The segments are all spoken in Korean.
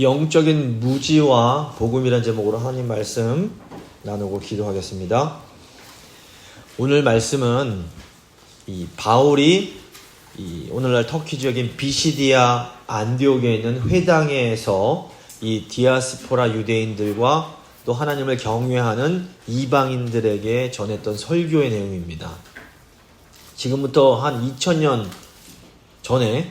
영적인 무지와 복음이란 제목으로 하나님 말씀 나누고 기도하겠습니다. 오늘 말씀은 바울이 오늘날 터키 지역인 비시디아 안디옥에 있는 회당에서 이 디아스포라 유대인들과 또 하나님을 경외하는 이방인들에게 전했던 설교의 내용입니다. 지금부터 한 2000년 전에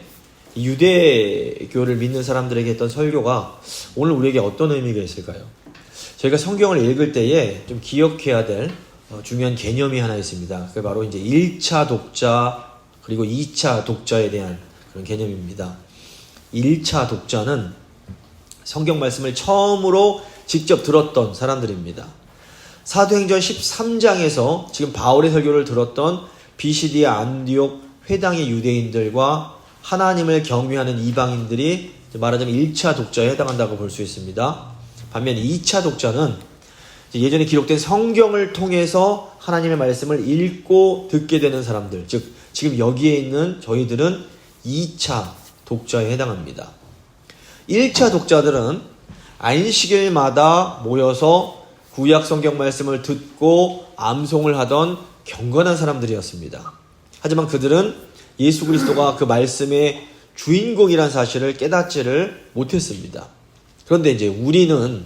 유대교를 믿는 사람들에게 했던 설교가 오늘 우리에게 어떤 의미가 있을까요? 저희가 성경을 읽을 때에 좀 기억해야 될 중요한 개념이 하나 있습니다. 그게 바로 이제 1차 독자 그리고 2차 독자에 대한 그런 개념입니다. 1차 독자는 성경 말씀을 처음으로 직접 들었던 사람들입니다. 사도행전 13장에서 지금 바울의 설교를 들었던 비시디아 안디옥 회당의 유대인들과 하나님을 경외하는 이방인들이 말하자면 1차 독자에 해당한다고 볼 수 있습니다. 반면 2차 독자는 예전에 기록된 성경을 통해서 하나님의 말씀을 읽고 듣게 되는 사람들, 즉 지금 여기에 있는 저희들은 2차 독자에 해당합니다. 1차 독자들은 안식일마다 모여서 구약 성경 말씀을 듣고 암송을 하던 경건한 사람들이었습니다. 하지만 그들은 예수 그리스도가 그 말씀의 주인공이란 사실을 깨닫지를 못했습니다. 그런데 이제 우리는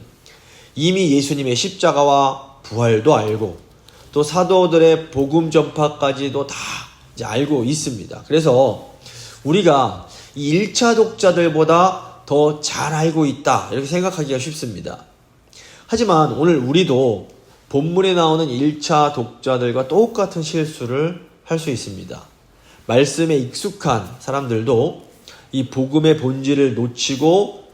이미 예수님의 십자가와 부활도 알고 또 사도들의 복음 전파까지도 다 이제 알고 있습니다. 그래서 우리가 이 1차 독자들보다 더 잘 알고 있다 이렇게 생각하기가 쉽습니다. 하지만 오늘 우리도 본문에 나오는 1차 독자들과 똑같은 실수를 할 수 있습니다. 말씀에 익숙한 사람들도 이 복음의 본질을 놓치고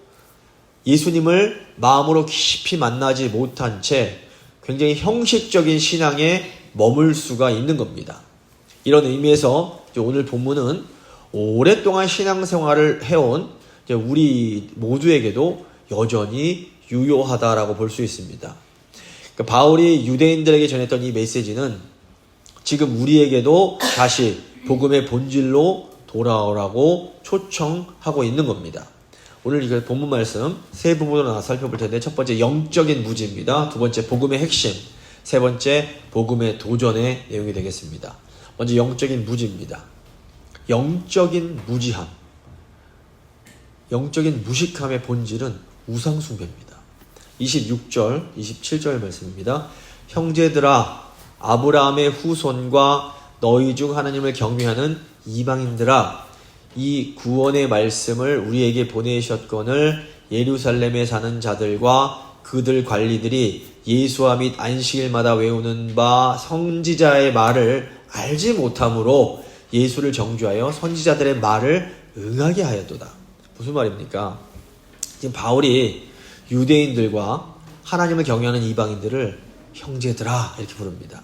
예수님을 마음으로 깊이 만나지 못한 채 굉장히 형식적인 신앙에 머물 수가 있는 겁니다. 이런 의미에서 오늘 본문은 오랫동안 신앙생활을 해온 우리 모두에게도 여전히 유효하다라고 볼 수 있습니다. 그러니까 바울이 유대인들에게 전했던 이 메시지는 지금 우리에게도 다시 복음의 본질로 돌아오라고 초청하고 있는 겁니다. 오늘 이 본문 말씀 세 부분으로 나눠 살펴볼 텐데, 첫 번째 영적인 무지입니다. 두 번째 복음의 핵심, 세 번째 복음의 도전의 내용이 되겠습니다. 먼저 영적인 무지입니다. 영적인 무지함, 영적인 무식함의 본질은 우상숭배입니다. 26절, 27절 말씀입니다. 형제들아, 아브라함의 후손과 너희 중 하나님을 경외하는 이방인들아, 이 구원의 말씀을 우리에게 보내셨거늘 예루살렘에 사는 자들과 그들 관리들이 예수와 및 안식일마다 외우는 바 선지자의 말을 알지 못함으로 예수를 정죄하여 선지자들의 말을 응하게 하였도다. 무슨 말입니까? 지금 바울이 유대인들과 하나님을 경외하는 이방인들을 형제들아 이렇게 부릅니다.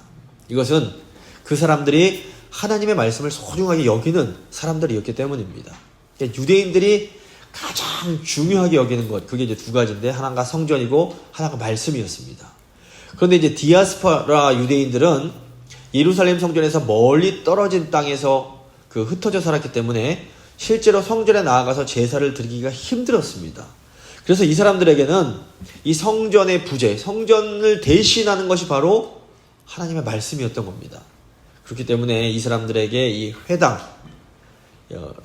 이것은 그 사람들이 하나님의 말씀을 소중하게 여기는 사람들이었기 때문입니다. 그러니까 유대인들이 가장 중요하게 여기는 것, 그게 이제 두 가지인데, 하나가 성전이고 하나가 말씀이었습니다. 그런데 이제 디아스포라 유대인들은 예루살렘 성전에서 멀리 떨어진 땅에서 흩어져 살았기 때문에 실제로 성전에 나아가서 제사를 드리기가 힘들었습니다. 그래서 이 사람들에게는 이 성전의 부재, 성전을 대신하는 것이 바로 하나님의 말씀이었던 겁니다. 그렇기 때문에 이 사람들에게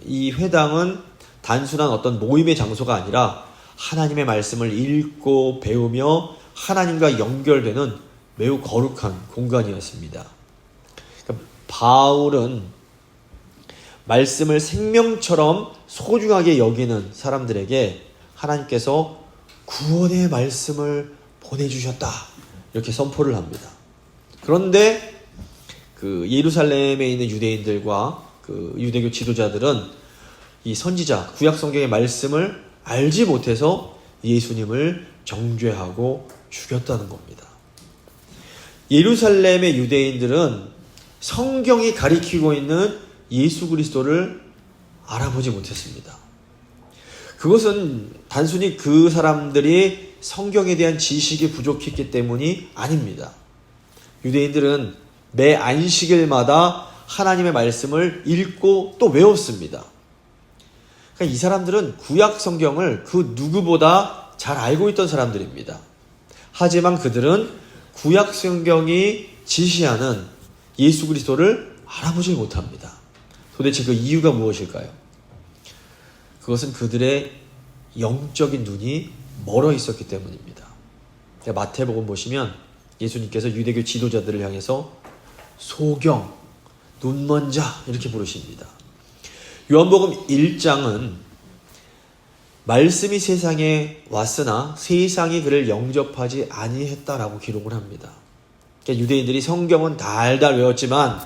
이 회당은 단순한 어떤 모임의 장소가 아니라 하나님의 말씀을 읽고 배우며 하나님과 연결되는 매우 거룩한 공간이었습니다. 그러니까 바울은 말씀을 생명처럼 소중하게 여기는 사람들에게 하나님께서 구원의 말씀을 보내주셨다 이렇게 선포를 합니다. 그런데 예루살렘에 있는 유대인들과 유대교 지도자들은 이 선지자, 구약 성경의 말씀을 알지 못해서 예수님을 정죄하고 죽였다는 겁니다. 예루살렘의 유대인들은 성경이 가리키고 있는 예수 그리스도를 알아보지 못했습니다. 그것은 단순히 그 사람들이 성경에 대한 지식이 부족했기 때문이 아닙니다. 유대인들은 매 안식일마다 하나님의 말씀을 읽고 또 외웠습니다. 그러니까 이 사람들은 구약 성경을 그 누구보다 잘 알고 있던 사람들입니다. 하지만 그들은 구약 성경이 지시하는 예수 그리스도를 알아보지 못합니다. 도대체 그 이유가 무엇일까요? 그것은 그들의 영적인 눈이 멀어 있었기 때문입니다. 마태복음 보시면 예수님께서 유대교 지도자들을 향해서 소경, 눈먼 자 이렇게 부르십니다. 요한복음 1장은 말씀이 세상에 왔으나 세상이 그를 영접하지 아니했다라고 기록을 합니다. 그러니까 유대인들이 성경은 달달 외웠지만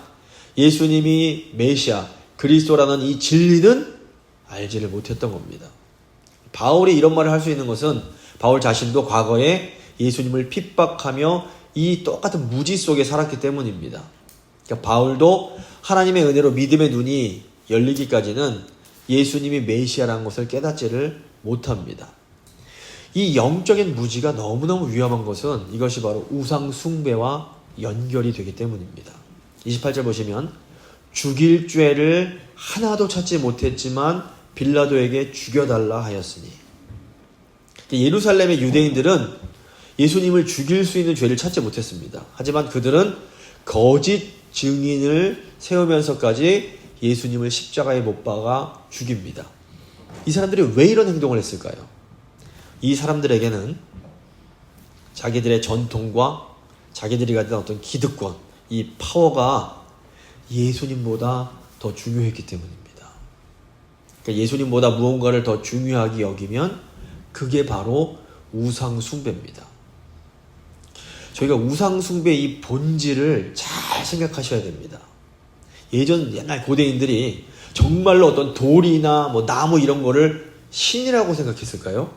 예수님이 메시아, 그리스도라는 이 진리는 알지를 못했던 겁니다. 바울이 이런 말을 할 수 있는 것은 바울 자신도 과거에 예수님을 핍박하며 이 똑같은 무지 속에 살았기 때문입니다. 그러니까 바울도 하나님의 은혜로 믿음의 눈이 열리기까지는 예수님이 메시아라는 것을 깨닫지를 못합니다. 이 영적인 무지가 너무너무 위험한 것은 이것이 바로 우상 숭배와 연결이 되기 때문입니다. 28절 보시면 죽일 죄를 하나도 찾지 못했지만 빌라도에게 죽여달라 하였으니, 예루살렘의 유대인들은 예수님을 죽일 수 있는 죄를 찾지 못했습니다. 하지만 그들은 거짓 증인을 세우면서까지 예수님을 십자가에 못 박아 죽입니다. 이 사람들이 왜 이런 행동을 했을까요? 이 사람들에게는 자기들의 전통과 자기들이 가진 어떤 기득권, 이 파워가 예수님보다 더 중요했기 때문입니다. 그러니까 예수님보다 무언가를 더 중요하게 여기면 그게 바로 우상 숭배입니다. 저희가 우상 숭배의 이 본질을 잘 생각하셔야 됩니다. 옛날 고대인들이 정말로 어떤 돌이나 나무 이런 거를 신이라고 생각했을까요?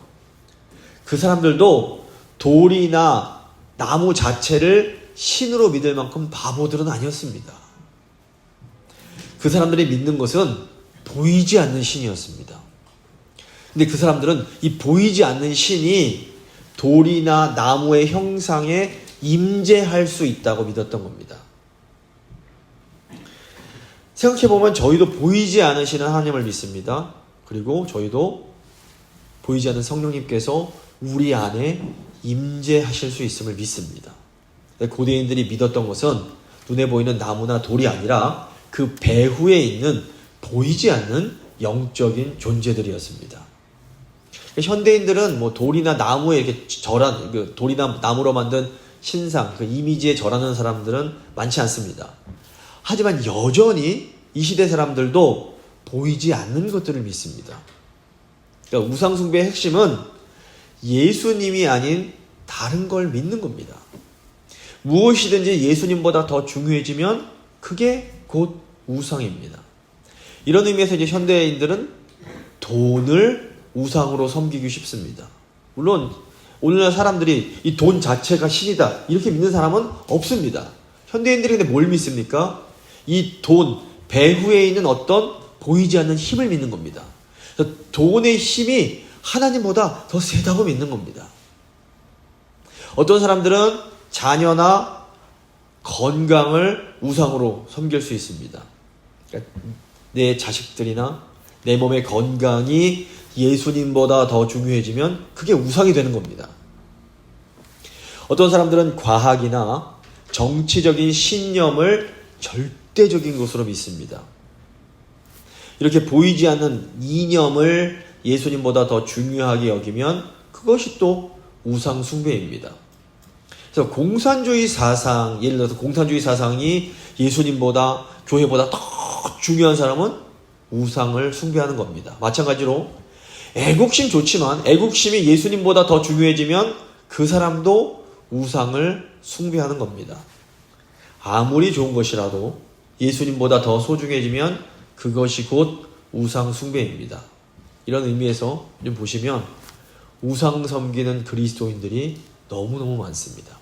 그 사람들도 돌이나 나무 자체를 신으로 믿을 만큼 바보들은 아니었습니다. 그 사람들이 믿는 것은 보이지 않는 신이었습니다. 근데 그 사람들은 이 보이지 않는 신이 돌이나 나무의 형상에 임재할 수 있다고 믿었던 겁니다. 생각해보면 저희도 보이지 않으시는 하나님을 믿습니다. 그리고 저희도 보이지 않는 성령님께서 우리 안에 임재하실 수 있음을 믿습니다. 고대인들이 믿었던 것은 눈에 보이는 나무나 돌이 아니라 그 배후에 있는 보이지 않는 영적인 존재들이었습니다. 현대인들은 돌이나 나무에 이렇게 돌이나 나무로 만든 신상, 그 이미지에 절하는 사람들은 많지 않습니다. 하지만 여전히 이 시대 사람들도 보이지 않는 것들을 믿습니다. 그러니까 우상숭배의 핵심은 예수님이 아닌 다른 걸 믿는 겁니다. 무엇이든지 예수님보다 더 중요해지면 그게 곧 우상입니다. 이런 의미에서 이제 현대인들은 돈을 우상으로 섬기기 쉽습니다. 물론 오늘날 사람들이 이 돈 자체가 신이다 이렇게 믿는 사람은 없습니다. 현대인들이 근데 뭘 믿습니까? 이 돈 배후에 있는 어떤 보이지 않는 힘을 믿는 겁니다. 돈의 힘이 하나님보다 더 세다고 믿는 겁니다. 어떤 사람들은 자녀나 건강을 우상으로 섬길 수 있습니다. 그러니까 내 자식들이나 내 몸의 건강이 예수님보다 더 중요해지면 그게 우상이 되는 겁니다. 어떤 사람들은 과학이나 정치적인 신념을 절대적인 것으로 믿습니다. 이렇게 보이지 않는 이념을 예수님보다 더 중요하게 여기면 그것이 또 우상 숭배입니다. 그래서 공산주의 사상, 예를 들어서 공산주의 사상이 예수님보다 교회보다 더 중요한 사람은 우상을 숭배하는 겁니다. 마찬가지로 애국심 좋지만 애국심이 예수님보다 더 중요해지면 그 사람도 우상을 숭배하는 겁니다. 아무리 좋은 것이라도 예수님보다 더 소중해지면 그것이 곧 우상 숭배입니다. 이런 의미에서 좀 보시면 우상 섬기는 그리스도인들이 너무너무 많습니다.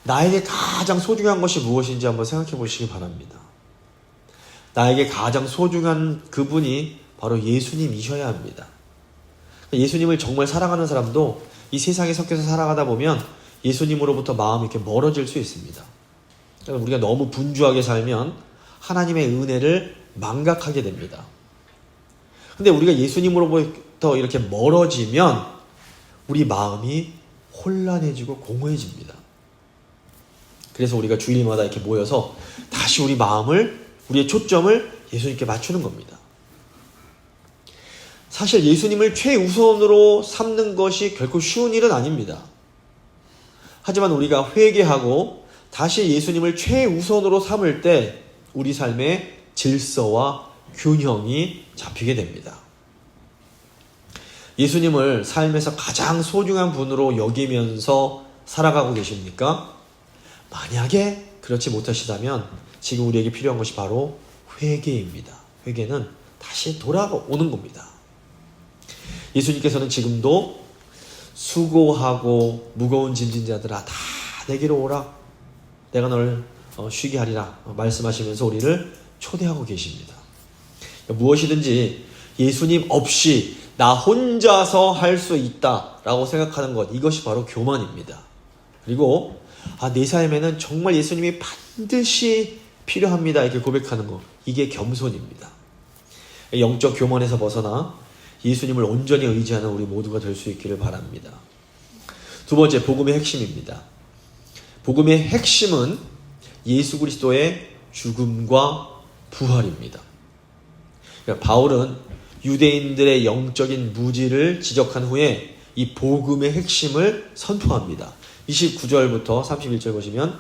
나에게 가장 소중한 것이 무엇인지 한번 생각해 보시기 바랍니다. 나에게 가장 소중한 그분이 바로 예수님이셔야 합니다. 예수님을 정말 사랑하는 사람도 이 세상에 섞여서 살아가다 보면 예수님으로부터 마음이 이렇게 멀어질 수 있습니다. 그러니까 우리가 너무 분주하게 살면 하나님의 은혜를 망각하게 됩니다. 근데 우리가 예수님으로부터 이렇게 멀어지면 우리 마음이 혼란해지고 공허해집니다. 그래서 우리가 주일마다 이렇게 모여서 다시 우리 마음을, 우리의 초점을 예수님께 맞추는 겁니다. 사실 예수님을 최우선으로 삼는 것이 결코 쉬운 일은 아닙니다. 하지만 우리가 회개하고 다시 예수님을 최우선으로 삼을 때 우리 삶의 질서와 균형이 잡히게 됩니다. 예수님을 삶에서 가장 소중한 분으로 여기면서 살아가고 계십니까? 만약에 그렇지 못하시다면 지금 우리에게 필요한 것이 바로 회개입니다. 회개는 다시 돌아오는 겁니다. 예수님께서는 지금도 수고하고 무거운 짐진 자들아 다 내게로 오라, 내가 너를 쉬게 하리라 말씀하시면서 우리를 초대하고 계십니다. 무엇이든지 예수님 없이 나 혼자서 할 수 있다라고 생각하는 것, 이것이 바로 교만입니다. 그리고 내 삶에는 정말 예수님이 반드시 필요합니다 이렇게 고백하는 것, 이게 겸손입니다. 영적 교만에서 벗어나 예수님을 온전히 의지하는 우리 모두가 될 수 있기를 바랍니다. 두 번째, 복음의 핵심입니다. 복음의 핵심은 예수 그리스도의 죽음과 부활입니다. 그러니까 바울은 유대인들의 영적인 무지를 지적한 후에 이 복음의 핵심을 선포합니다. 29절부터 31절 보시면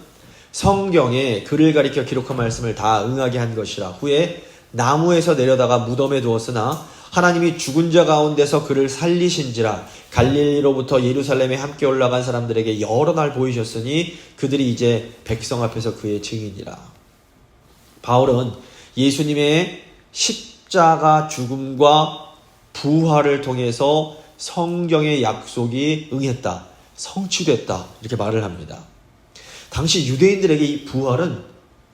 성경에 그를 가리켜 기록한 말씀을 다 응하게 한 것이라. 후에 나무에서 내려다가 무덤에 두었으나 하나님이 죽은 자 가운데서 그를 살리신지라. 갈릴리로부터 예루살렘에 함께 올라간 사람들에게 여러 날 보이셨으니 그들이 이제 백성 앞에서 그의 증인이라. 바울은 예수님의 십자가 죽음과 부활을 통해서 성경의 약속이 응했다, 성취됐다 이렇게 말을 합니다. 당시 유대인들에게 이 부활은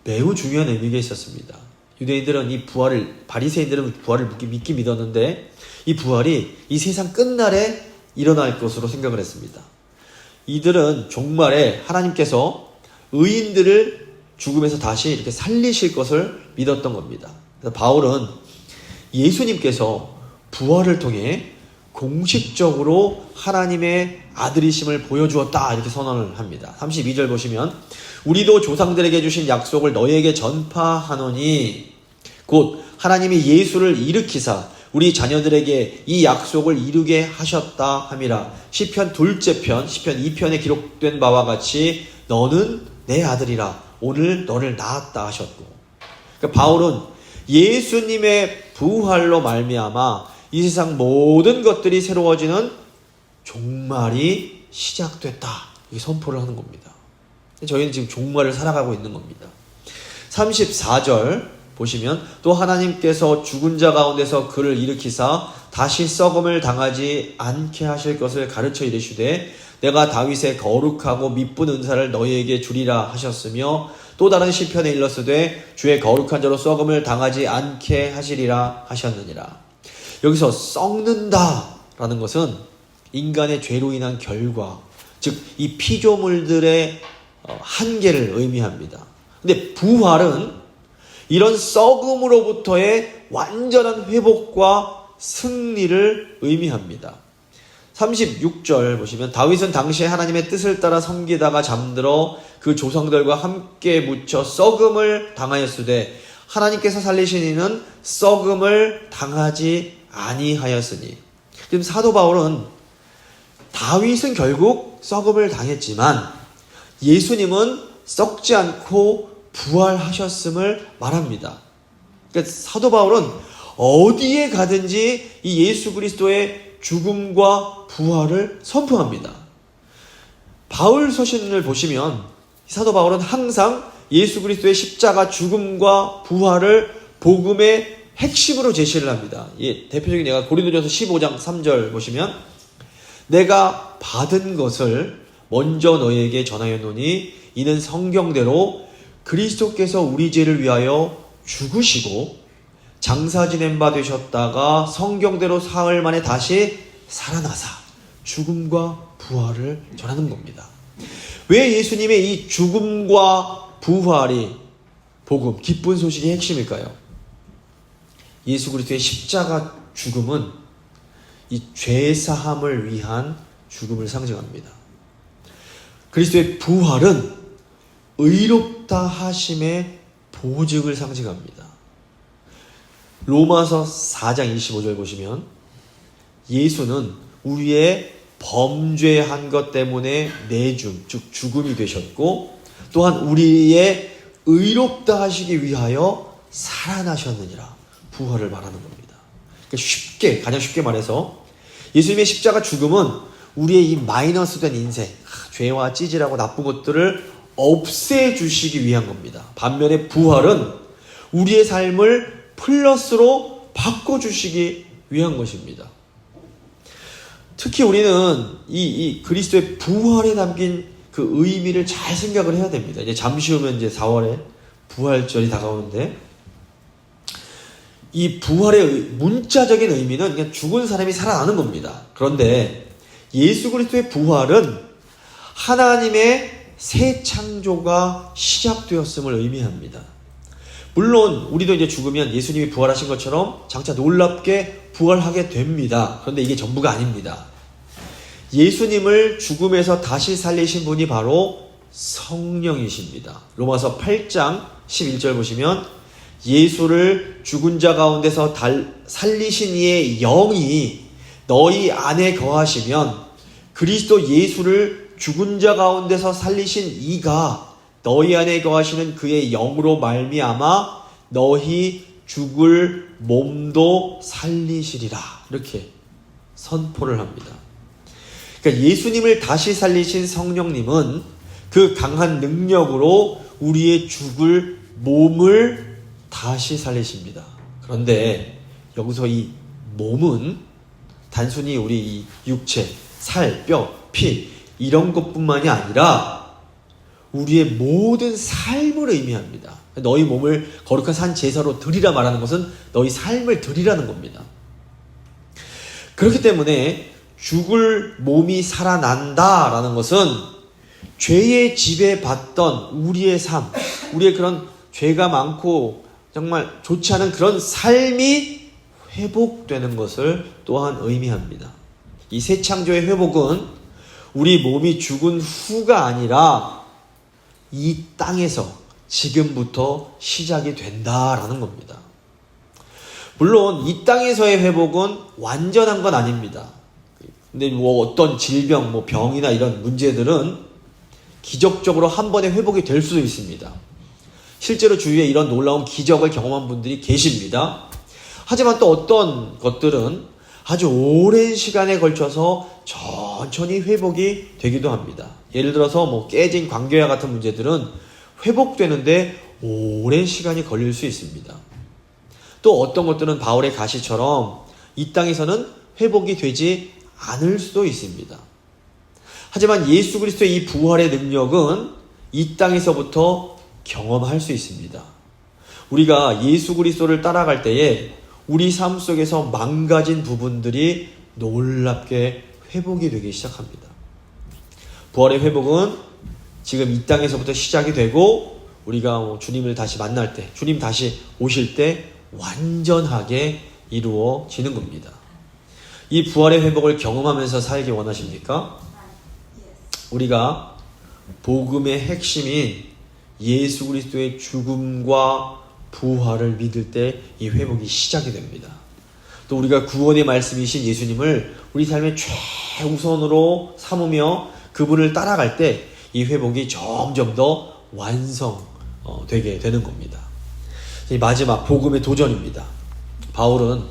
매우 중요한 의미가 있었습니다. 유대인들은 이 부활을, 바리새인들은 부활을 믿기 믿었는데 이 부활이 이 세상 끝날에 일어날 것으로 생각을 했습니다. 이들은 종말에 하나님께서 의인들을 죽음에서 다시 이렇게 살리실 것을 믿었던 겁니다. 그래서 바울은 예수님께서 부활을 통해 공식적으로 하나님의 아들이심을 보여주었다 이렇게 선언을 합니다. 32절 보시면 우리도 조상들에게 주신 약속을 너희에게 전파하노니 곧 하나님이 예수를 일으키사 우리 자녀들에게 이 약속을 이루게 하셨다 함이라. 시편 둘째 편, 시편 2편에 기록된 바와 같이 너는 내 아들이라 오늘 너를 낳았다 하셨고. 그러니까 바울은 예수님의 부활로 말미암아 이 세상 모든 것들이 새로워지는 종말이 시작됐다 이렇게 선포를 하는 겁니다. 저희는 지금 종말을 살아가고 있는 겁니다. 34절 보시면 또 하나님께서 죽은 자 가운데서 그를 일으키사 다시 썩음을 당하지 않게 하실 것을 가르쳐 이르시되 내가 다윗의 거룩하고 미쁜 은사를 너희에게 주리라 하셨으며 또 다른 시편에 일렀으되 주의 거룩한 자로 썩음을 당하지 않게 하시리라 하셨느니라. 여기서 썩는다 라는 것은 인간의 죄로 인한 결과, 즉 이 피조물들의 한계를 의미합니다. 근데 부활은 이런 썩음으로부터의 완전한 회복과 승리를 의미합니다. 36절 보시면 다윗은 당시에 하나님의 뜻을 따라 섬기다가 잠들어 그 조상들과 함께 묻혀 썩음을 당하였으되 하나님께서 살리신 이는 썩음을 당하지 아니하였으니. 지금 사도 바울은 다윗은 결국 썩음을 당했지만 예수님은 썩지 않고 부활하셨음을 말합니다. 그러니까 사도 바울은 어디에 가든지 이 예수 그리스도의 죽음과 부활을 선포합니다. 바울 서신을 보시면 사도 바울은 항상 예수 그리스도의 십자가 죽음과 부활을 복음의 핵심으로 제시를 합니다. 대표적인 예가 고린도전서 15장 3절 보시면 내가 받은 것을 먼저 너희에게 전하였노니 이는 성경대로 그리스도께서 우리 죄를 위하여 죽으시고 장사 지낸 바 되셨다가 성경대로 사흘 만에 다시 살아나사 죽음과 부활을 전하는 겁니다. 왜 예수님의 이 죽음과 부활이 복음, 기쁜 소식의 핵심일까요? 예수 그리스도의 십자가 죽음은 이 죄사함을 위한 죽음을 상징합니다. 그리스도의 부활은 의롭다 하심의 보증을 상징합니다. 로마서 4장 25절 보시면 예수는 우리의 범죄한 것 때문에 내줌, 즉 죽음이 되셨고 또한 우리의 의롭다 하시기 위하여 살아나셨느니라. 부활을 말하는 겁니다. 그러니까 가장 쉽게 말해서 예수님의 십자가 죽음은 우리의 이 마이너스된 인생, 죄와 찌질하고 나쁜 것들을 없애주시기 위한 겁니다. 반면에 부활은 우리의 삶을 플러스로 바꿔주시기 위한 것입니다. 특히 우리는 이 그리스도의 부활에 담긴 그 의미를 잘 생각을 해야 됩니다. 이제 잠시 후면 이제 4월에 부활절이 다가오는데 이 부활의 문자적인 의미는 그냥 죽은 사람이 살아나는 겁니다. 그런데 예수 그리스도의 부활은 하나님의 새 창조가 시작되었음을 의미합니다. 물론 우리도 이제 죽으면 예수님이 부활하신 것처럼 장차 놀랍게 부활하게 됩니다. 그런데 이게 전부가 아닙니다. 예수님을 죽음에서 다시 살리신 분이 바로 성령이십니다. 로마서 8장 11절 보시면 예수를 죽은 자 가운데서 살리신 이의 영이 너희 안에 거하시면 그리스도 예수를 죽은 자 가운데서 살리신 이가 너희 안에 거하시는 그의 영으로 말미암아 너희 죽을 몸도 살리시리라. 이렇게 선포를 합니다. 그러니까 예수님을 다시 살리신 성령님은 그 강한 능력으로 우리의 죽을 몸을 다시 살리십니다. 그런데 여기서 이 몸은 단순히 우리 이 육체, 살, 뼈, 피 이런 것뿐만이 아니라 우리의 모든 삶을 의미합니다. 너희 몸을 거룩한 산 제사로 드리라 말하는 것은 너희 삶을 드리라는 겁니다. 그렇기 때문에 죽을 몸이 살아난다라는 것은 죄의 지배받던 우리의 삶, 우리의 그런 죄가 많고 정말 좋지 않은 그런 삶이 회복되는 것을 또한 의미합니다. 이 새 창조의 회복은 우리 몸이 죽은 후가 아니라 이 땅에서 지금부터 시작이 된다라는 겁니다. 물론 이 땅에서의 회복은 완전한 건 아닙니다. 근데 어떤 질병, 병이나 이런 문제들은 기적적으로 한 번에 회복이 될 수도 있습니다. 실제로 주위에 이런 놀라운 기적을 경험한 분들이 계십니다. 하지만 또 어떤 것들은 아주 오랜 시간에 걸쳐서 천천히 회복이 되기도 합니다. 예를 들어서 깨진 광교야 같은 문제들은 회복되는데 오랜 시간이 걸릴 수 있습니다. 또 어떤 것들은 바울의 가시처럼 이 땅에서는 회복이 되지 않을 수도 있습니다. 하지만 예수 그리스도의 이 부활의 능력은 이 땅에서부터 경험할 수 있습니다. 우리가 예수 그리스도를 따라갈 때에 우리 삶 속에서 망가진 부분들이 놀랍게 회복이 되기 시작합니다. 부활의 회복은 지금 이 땅에서부터 시작이 되고 우리가 주님을 다시 만날 때, 주님 다시 오실 때 완전하게 이루어지는 겁니다. 이 부활의 회복을 경험하면서 살기 원하십니까? 우리가 복음의 핵심인 예수 그리스도의 죽음과 부활을 믿을 때 이 회복이 시작이 됩니다. 또 우리가 구원의 말씀이신 예수님을 우리 삶의 최우선으로 삼으며 그분을 따라갈 때 이 회복이 점점 더 완성되게 되는 겁니다. 이 마지막 복음의 도전입니다. 바울은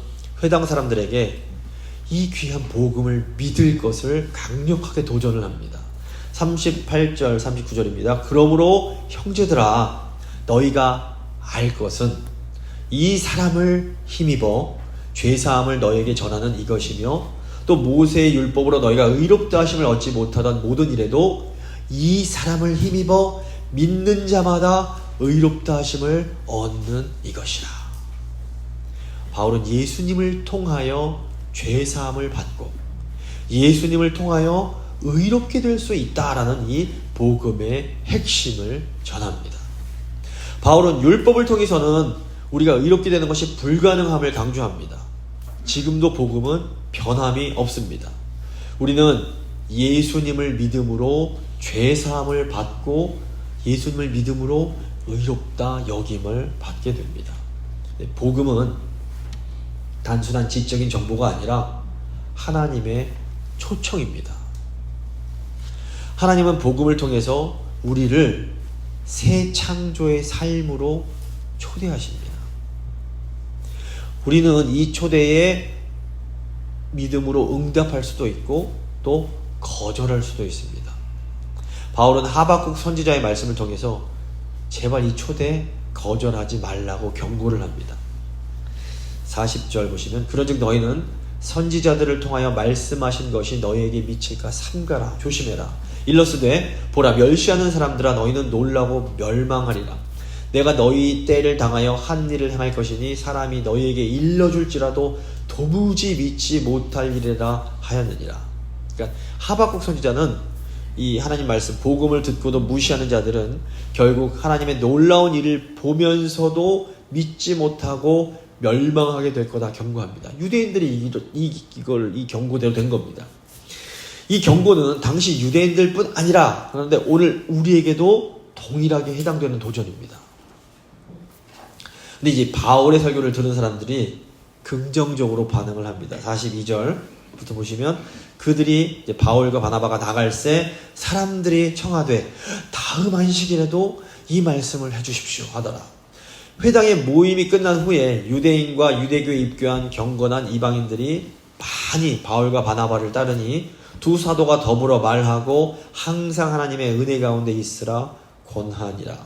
회당 사람들에게 이 귀한 복음을 믿을 것을 강력하게 도전을 합니다. 38절 39절입니다. 그러므로 형제들아 너희가 알 것은 이 사람을 힘입어 죄사함을 너희에게 전하는 이것이며 또 모세의 율법으로 너희가 의롭다 하심을 얻지 못하던 모든 일에도 이 사람을 힘입어 믿는 자마다 의롭다 하심을 얻는 이것이라. 바울은 예수님을 통하여 죄사함을 받고 예수님을 통하여 의롭게 될 수 있다라는 이 복음의 핵심을 전합니다. 바울은 율법을 통해서는 우리가 의롭게 되는 것이 불가능함을 강조합니다. 지금도 복음은 변함이 없습니다. 우리는 예수님을 믿음으로 죄사함을 받고 예수님을 믿음으로 의롭다 여김을 받게 됩니다. 복음은 단순한 지적인 정보가 아니라 하나님의 초청입니다. 하나님은 복음을 통해서 우리를 새 창조의 삶으로 초대하십니다. 우리는 이 초대에 믿음으로 응답할 수도 있고 또 거절할 수도 있습니다. 바울은 하박국 선지자의 말씀을 통해서 제발 이 초대 거절하지 말라고 경고를 합니다. 40절 보시면 그런즉 너희는 선지자들을 통하여 말씀하신 것이 너희에게 미칠까 삼가라 조심해라. 일러스되 보라 멸시하는 사람들아 너희는 놀라고 멸망하리라. 내가 너희 때를 당하여 한 일을 행할 것이니 사람이 너희에게 일러줄지라도 도무지 믿지 못할 일이라 하였느니라. 그러니까 하박국 선지자는 이 하나님 말씀 복음을 듣고도 무시하는 자들은 결국 하나님의 놀라운 일을 보면서도 믿지 못하고 멸망하게 될 거다 경고합니다. 유대인들이 이 경고대로 된 겁니다. 이 경고는 당시 유대인들뿐 아니라 그런데 오늘 우리에게도 동일하게 해당되는 도전입니다. 근데 이제 바울의 설교를 들은 사람들이 긍정적으로 반응을 합니다. 42절부터 보시면 그들이 이제 바울과 바나바가 나갈새 사람들이 청하되 다음 안식일에도 이 말씀을 해주십시오 하더라. 회당의 모임이 끝난 후에 유대인과 유대교에 입교한 경건한 이방인들이 많이 바울과 바나바를 따르니 두 사도가 더불어 말하고 항상 하나님의 은혜 가운데 있으라 권하니라.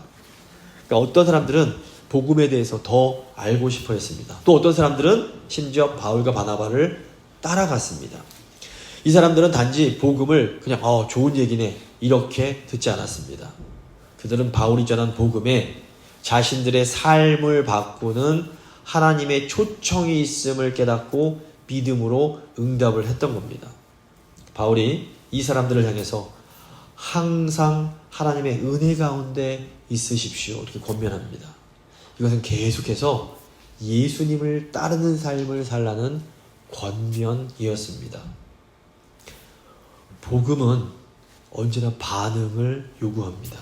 그러니까 어떤 사람들은 복음에 대해서 더 알고 싶어 했습니다. 또 어떤 사람들은 심지어 바울과 바나바를 따라갔습니다. 이 사람들은 단지 복음을 그냥 좋은 얘기네 이렇게 듣지 않았습니다. 그들은 바울이 전한 복음에 자신들의 삶을 바꾸는 하나님의 초청이 있음을 깨닫고 믿음으로 응답을 했던 겁니다. 바울이 이 사람들을 향해서 항상 하나님의 은혜 가운데 있으십시오 이렇게 권면합니다. 이것은 계속해서 예수님을 따르는 삶을 살라는 권면이었습니다. 복음은 언제나 반응을 요구합니다.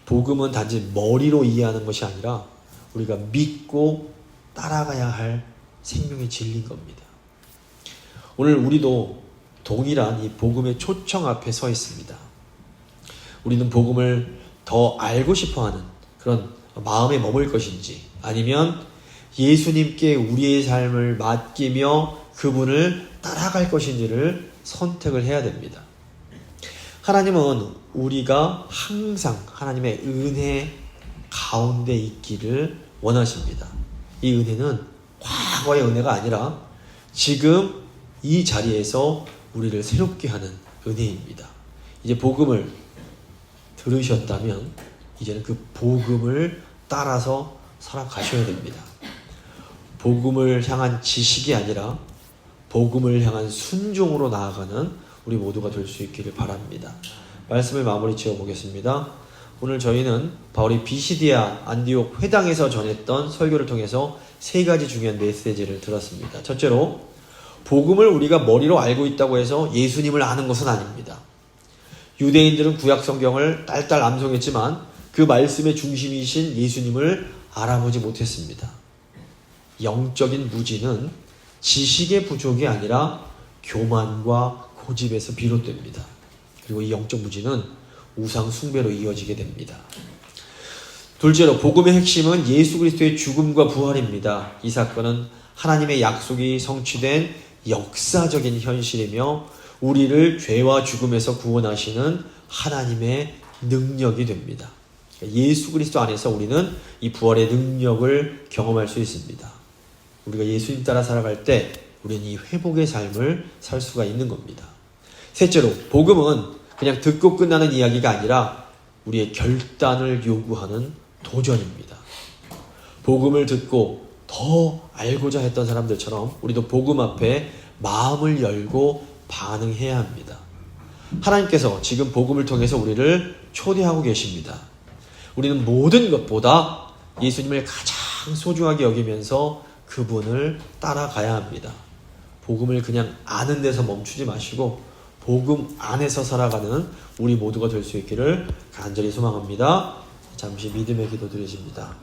복음은 단지 머리로 이해하는 것이 아니라 우리가 믿고 따라가야 할 생명의 진리인 겁니다. 오늘 우리도 동일한 이 복음의 초청 앞에 서 있습니다. 우리는 복음을 더 알고 싶어하는 그런 마음에 머물 것인지 아니면 예수님께 우리의 삶을 맡기며 그분을 따라갈 것인지를 선택을 해야 됩니다. 하나님은 우리가 항상 하나님의 은혜 가운데 있기를 원하십니다. 이 은혜는 과거의 은혜가 아니라 지금 이 자리에서 우리를 새롭게 하는 은혜입니다. 이제 복음을 들으셨다면 이제는 그 복음을 따라서 살아가셔야 됩니다. 복음을 향한 지식이 아니라 복음을 향한 순종으로 나아가는 우리 모두가 될 수 있기를 바랍니다. 말씀을 마무리 지어보겠습니다. 오늘 저희는 바울이 비시디아 안디옥 회당에서 전했던 설교를 통해서 세 가지 중요한 메시지를 들었습니다. 첫째로 복음을 우리가 머리로 알고 있다고 해서 예수님을 아는 것은 아닙니다. 유대인들은 구약 성경을 딸딸 암송했지만 그 말씀의 중심이신 예수님을 알아보지 못했습니다. 영적인 무지는 지식의 부족이 아니라 교만과 고집에서 비롯됩니다. 그리고 이 영적 무지는 우상 숭배로 이어지게 됩니다. 둘째로 복음의 핵심은 예수 그리스도의 죽음과 부활입니다. 이 사건은 하나님의 약속이 성취된 역사적인 현실이며 우리를 죄와 죽음에서 구원하시는 하나님의 능력이 됩니다. 예수 그리스도 안에서 우리는 이 부활의 능력을 경험할 수 있습니다. 우리가 예수님 따라 살아갈 때 우리는 이 회복의 삶을 살 수가 있는 겁니다. 셋째로 복음은 그냥 듣고 끝나는 이야기가 아니라 우리의 결단을 요구하는 도전입니다. 복음을 듣고 더 알고자 했던 사람들처럼 우리도 복음 앞에 마음을 열고 반응해야 합니다. 하나님께서 지금 복음을 통해서 우리를 초대하고 계십니다. 우리는 모든 것보다 예수님을 가장 소중하게 여기면서 그분을 따라가야 합니다. 복음을 그냥 아는 데서 멈추지 마시고 복음 안에서 살아가는 우리 모두가 될 수 있기를 간절히 소망합니다. 잠시 믿음의 기도 드리십니다.